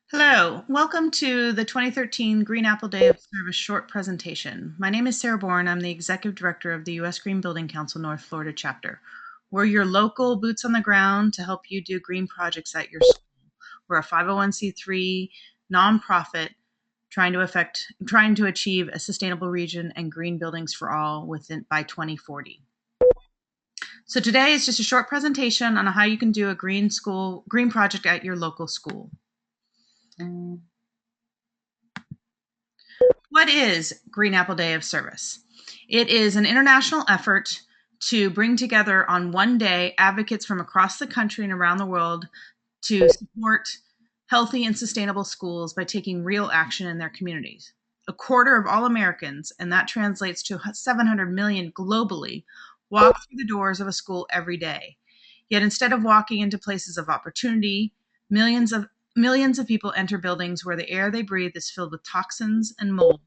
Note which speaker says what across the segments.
Speaker 1: Hello, welcome to the 2013 Green Apple Day of Service short presentation. My name is Sarah Bourne. I'm the Executive Director of the U.S. Green Building Council North Florida chapter. We're your local boots on the ground to help you do green projects at your school. We're a 501c3 nonprofit trying to achieve a sustainable region and green buildings for all by 2040. So today is just a short presentation on how you can do a green project at your local school. What is Green Apple Day of Service? It is an international effort to bring together on one day advocates from across the country and around the world to support healthy and sustainable schools by taking real action in their communities. A quarter of all Americans, and that translates to 700 million globally, walk through the doors of a school every day. Yet instead of walking into places of opportunity, millions of people enter buildings where the air they breathe is filled with toxins and mold,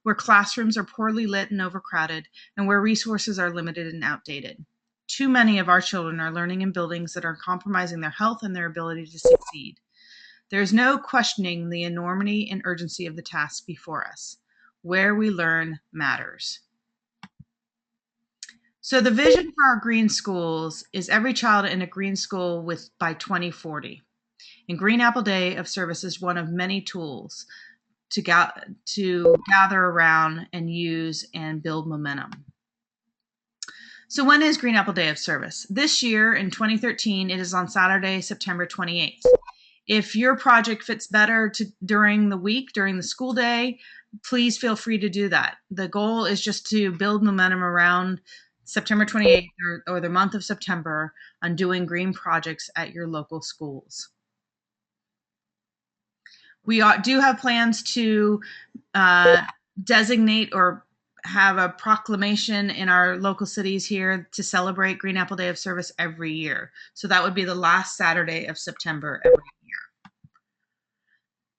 Speaker 1: where classrooms are poorly lit and overcrowded, and where resources are limited and outdated. Too many of our children are learning in buildings that are compromising their health and their ability to succeed. There is no questioning the enormity and urgency of the task before us. Where we learn matters. So the vision for our green schools is every child in a green school by 2040. And Green Apple Day of Service is one of many tools to gather around and use and build momentum. So when is Green Apple Day of Service? This year in 2013, it is on Saturday, September 28th. If your project fits better during the week, during the school day, please feel free to do that. The goal is just to build momentum around September 28th or the month of September on doing green projects at your local schools. We do have plans to designate or have a proclamation in our local cities here to celebrate Green Apple Day of Service every year. So that would be the last Saturday of September every year.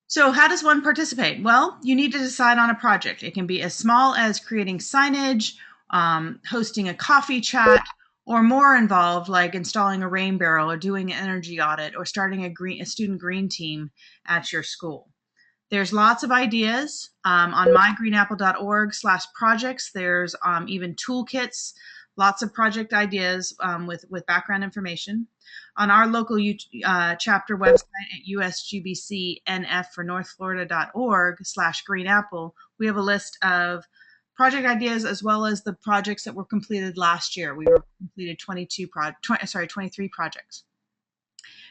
Speaker 1: So how does one participate? Well, you need to decide on a project. It can be as small as creating signage, hosting a coffee chat, or more involved like installing a rain barrel or doing an energy audit or starting a student green team at your school. There's lots of ideas on mygreenapple.org/projects. There's even toolkits, lots of project ideas with background information. On our local chapter website at usgbcnf4northflorida.org/greenapple, we have a list of project ideas as well as the projects that were completed last year. We completed 23 projects.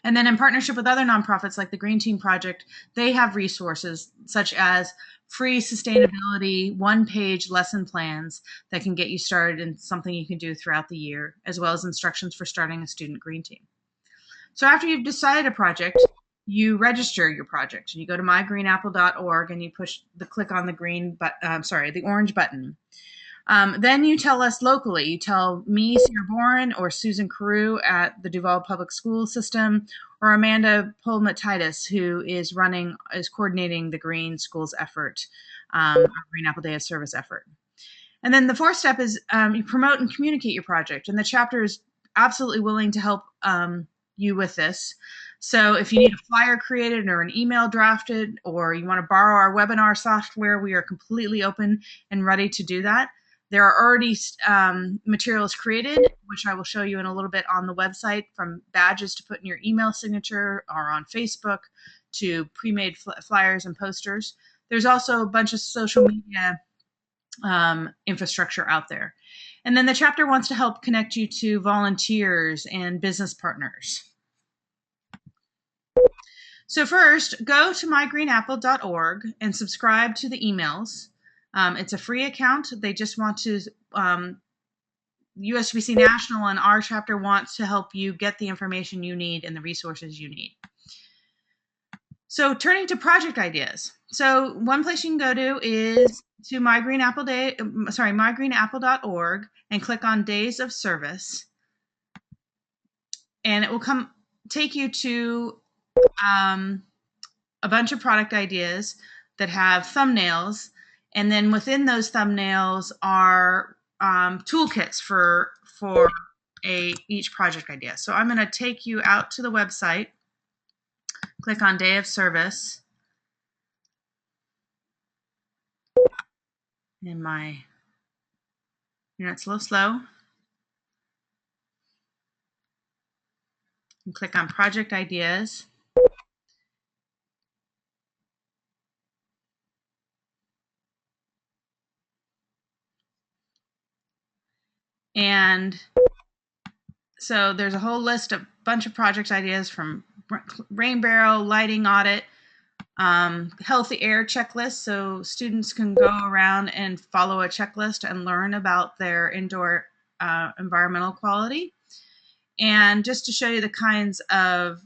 Speaker 1: And then in partnership with other nonprofits like the Green Team Project, they have resources such as free sustainability, one-page lesson plans that can get you started in something you can do throughout the year, as well as instructions for starting a student green team. So after you've decided a project, you register your project. You go to mygreenapple.org and you click on the orange button. Then you tell us locally. You tell me, Sarah Bourne, or Susan Carew at the Duval Public School System, or Amanda Polmatitis, who is coordinating the Green Schools effort, our Green Apple Day of Service effort. And then the fourth step is you promote and communicate your project, and the chapter is absolutely willing to help you with this. So if you need a flyer created or an email drafted, or you want to borrow our webinar software, we are completely open and ready to do that. There are already materials created, which I will show you in a little bit on the website, from badges to put in your email signature, or on Facebook to pre-made flyers and posters. There's also a bunch of social media infrastructure out there. And then the chapter wants to help connect you to volunteers and business partners. So first, go to mygreenapple.org and subscribe to the emails. It's a free account. They just want to, USGBC National and our chapter wants to help you get the information you need and the resources you need. So turning to project ideas. So one place you can go to is to mygreenapple.org and click on Days of Service. And it will take you to a bunch of product ideas that have thumbnails. And then within those thumbnails are toolkits for each project idea. So I'm going to take you out to the website, click on Day of Service, in my internet's a little slow. And click on project ideas. And so there's a whole list of bunch of project ideas from rain barrel, lighting audit, healthy air checklist. So students can go around and follow a checklist and learn about their indoor environmental quality. And just to show you the kinds of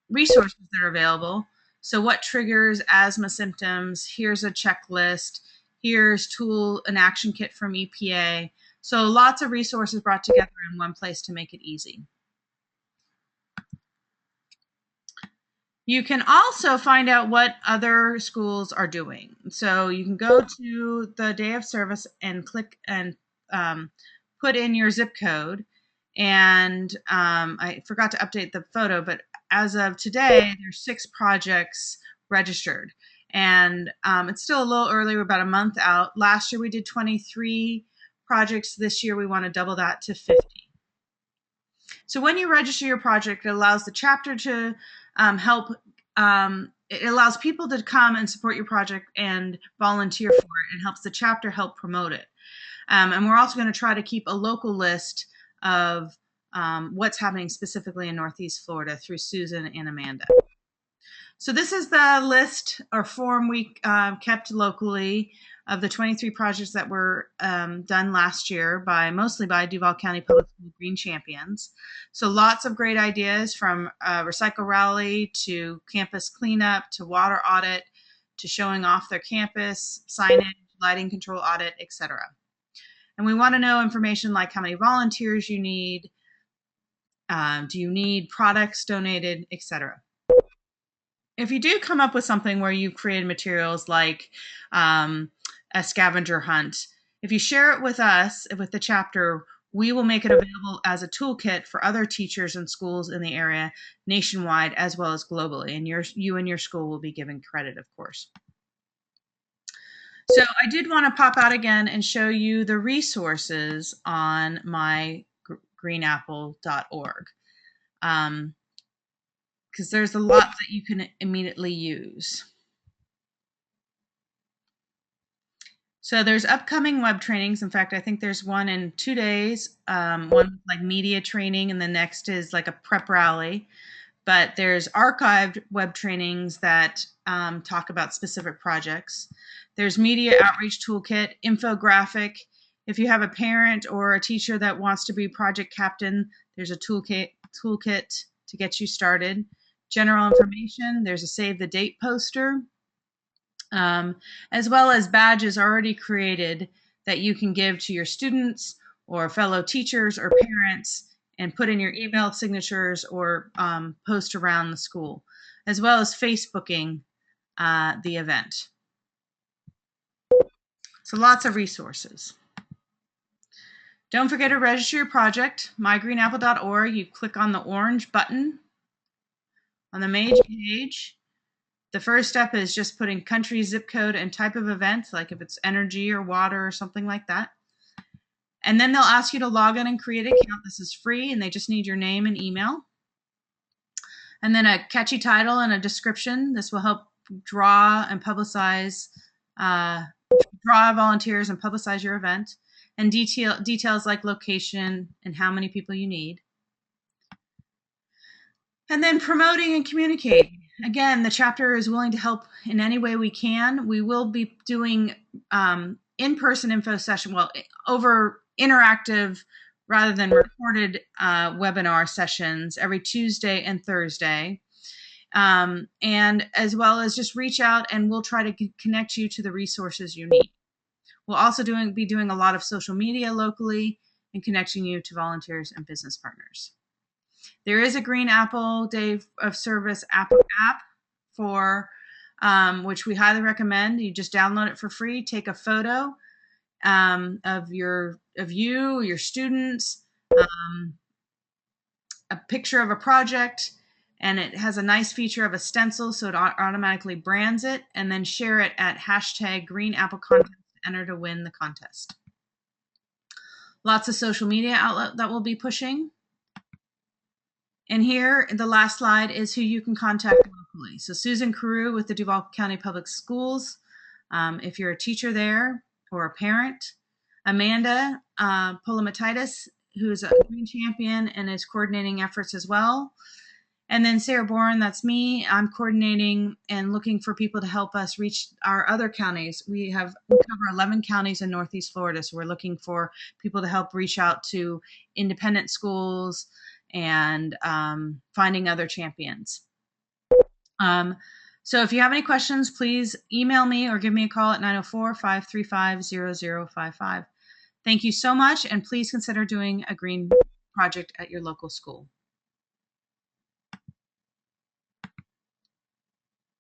Speaker 1: resources that are available. So what triggers asthma symptoms? Here's a checklist. Here's tool and action kit from EPA. So lots of resources brought together in one place to make it easy. You can also find out what other schools are doing. So you can go to the day of service and click and put in your zip code. And I forgot to update the photo, but as of today, there's 6 projects registered. And it's still a little early. We're about a month out. Last year we did 23 projects. This year we want to double that to 50. So when you register your project, it allows the chapter to help. It allows people to come and support your project and volunteer for it, and helps the chapter help promote it. And we're also going to try to keep a local list of what's happening specifically in Northeast Florida through Susan and Amanda. So this is the list or form we kept locally of the 23 projects that were done last year mostly by Duval County Public School Green Champions. So lots of great ideas, from recycle rally to campus cleanup to water audit to showing off their campus, signage, lighting control audit, etc. And we want to know information like how many volunteers you need, do you need products donated, etc. If you do come up with something where you've created materials like a scavenger hunt, if you share it with us, with the chapter, we will make it available as a toolkit for other teachers and schools in the area nationwide as well as globally. And you and your school will be given credit, of course. So I did want to pop out again and show you the resources on my greenapple.org. Because there's a lot that you can immediately use. So there's upcoming web trainings. In fact, I think there's one in 2 days, one like media training, and the next is like a prep rally. But there's archived web trainings that talk about specific projects. There's media outreach toolkit, infographic. If you have a parent or a teacher that wants to be project captain, there's a toolkit to get you started. General information, there's a save the date poster, as well as badges already created that you can give to your students or fellow teachers or parents and put in your email signatures or post around the school, as well as Facebooking the event. So lots of resources. Don't forget to register your project, mygreenapple.org. You click on the orange button on the main page. The first step is just putting country, zip code, and type of event, like if it's energy or water or something like that. And then they'll ask you to log in and create an account. This is free, and they just need your name and email. And then a catchy title and a description. This will help draw and publicize, draw volunteers and publicize your event. And details like location and how many people you need. And then promoting and communicating. Again, the chapter is willing to help in any way we can. We will be doing in-person info session, over interactive rather than recorded webinar sessions every Tuesday and Thursday. And as well as just reach out and we'll try to connect you to the resources you need. We'll also be doing a lot of social media locally and connecting you to volunteers and business partners. There is a Green Apple Day of Service app for which we highly recommend. You just download it for free, take a photo of you, your students, a picture of a project, and it has a nice feature of a stencil, so it automatically brands it, and then share it at #GreenAppleContent enter to win the contest. Lots of social media outlet that we'll be pushing. And here, the last slide is who you can contact locally. So Susan Carew with the Duval County Public Schools, if you're a teacher there or a parent. Amanda Polomatitis, who's a green champion and is coordinating efforts as well. And then Sarah Bourne, that's me. I'm coordinating and looking for people to help us reach our other counties. We cover 11 counties in Northeast Florida, so we're looking for people to help reach out to independent schools and finding other champions. So if you have any questions, please email me or give me a call at 904-535-0055. Thank you so much, and please consider doing a green project at your local school.